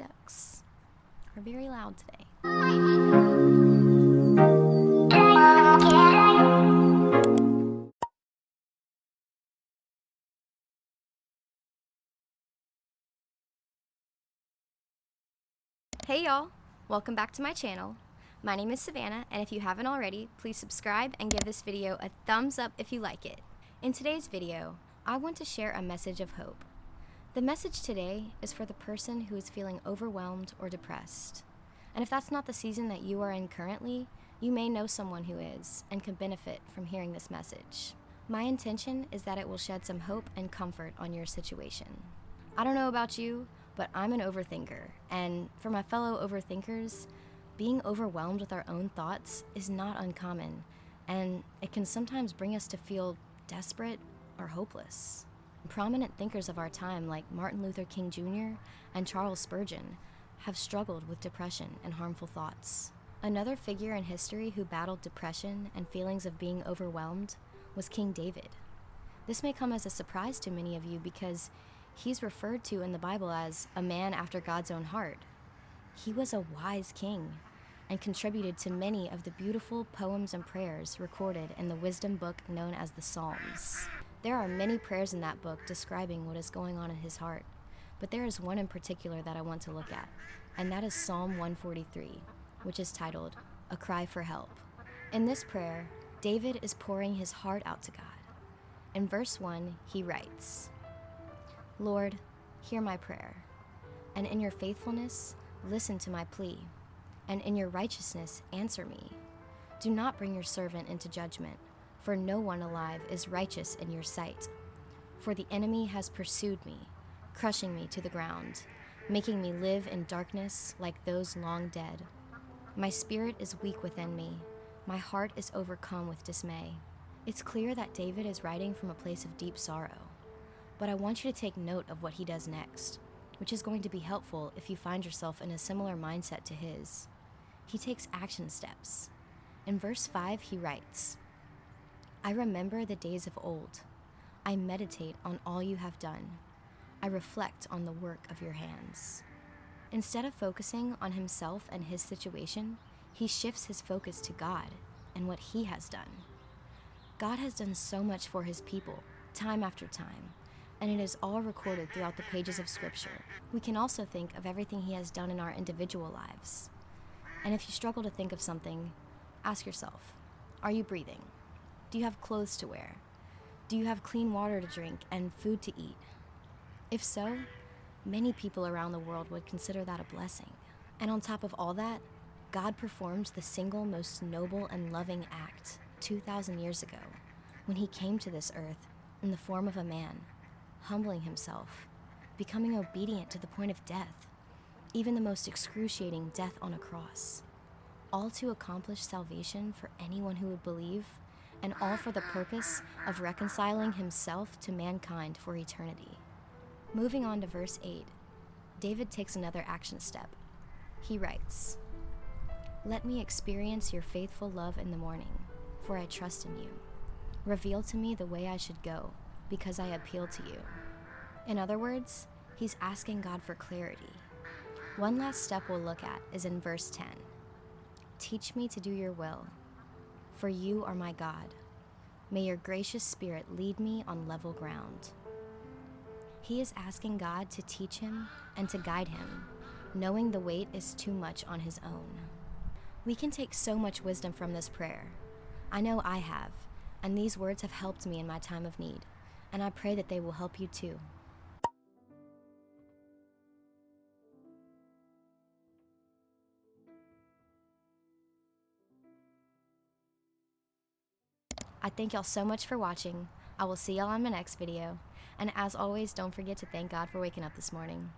ducks are very loud today. Hey y'all, welcome back to my channel. My name is Savannah, and if you haven't already, please subscribe and give this video a thumbs up if you like it. In today's video, I want to share a message of hope. The message today is for the person who is feeling overwhelmed or depressed. And if that's not the season that you are in currently, you may know someone who is and can benefit from hearing this message. My intention is that it will shed some hope and comfort on your situation. I don't know about you, but I'm an overthinker, and for my fellow overthinkers, being overwhelmed with our own thoughts is not uncommon, and it can sometimes bring us to feel desperate or hopeless. Prominent thinkers of our time like Martin Luther King Jr. and Charles Spurgeon have struggled with depression and harmful thoughts. Another figure in history who battled depression and feelings of being overwhelmed was King David. This may come as a surprise to many of you because he's referred to in the Bible as a man after God's own heart. He was a wise king and contributed to many of the beautiful poems and prayers recorded in the wisdom book known as the Psalms. There are many prayers in that book describing what is going on in his heart, but there is one in particular that I want to look at, and that is Psalm 143, which is titled, A Cry for Help. In this prayer, David is pouring his heart out to God. In verse 1, he writes, Lord, hear my prayer, and in your faithfulness, listen to my plea, and in your righteousness, answer me. Do not bring your servant into judgment, for no one alive is righteous in your sight. For the enemy has pursued me, crushing me to the ground, making me live in darkness like those long dead. My spirit is weak within me. My heart is overcome with dismay. It's clear that David is writing from a place of deep sorrow. But I want you to take note of what he does next, which is going to be helpful if you find yourself in a similar mindset to his. He takes action steps. In verse 5, he writes, I remember the days of old. I meditate on all you have done. I reflect on the work of your hands. Instead of focusing on himself and his situation, he shifts his focus to God and what he has done. God has done so much for his people, time after time, and it is all recorded throughout the pages of Scripture. We can also think of everything he has done in our individual lives. And if you struggle to think of something, ask yourself, are you breathing? Do you have clothes to wear? Do you have clean water to drink and food to eat? If so, many people around the world would consider that a blessing. And on top of all that, God performed the single most noble and loving act 2,000 years ago when he came to this earth in the form of a man, humbling himself, becoming obedient to the point of death, even the most excruciating death on a cross, all to accomplish salvation for anyone who would believe, and all for the purpose of reconciling himself to mankind for eternity. Moving on to verse 8, David takes another action step. He writes, Let me experience your faithful love in the morning, for I trust in you. Reveal to me the way I should go, because I appeal to you. In other words, he's asking God for clarity. One last step we'll look at is in verse 10. Teach me to do your will, for you are my God. May your gracious spirit lead me on level ground. He is asking God to teach him and to guide him, knowing the weight is too much on his own. We can take so much wisdom from this prayer. I know I have, and these words have helped me in my time of need, and I pray that they will help you too. I thank y'all so much for watching. I will see y'all on my next video. And as always, don't forget to thank God for waking up this morning.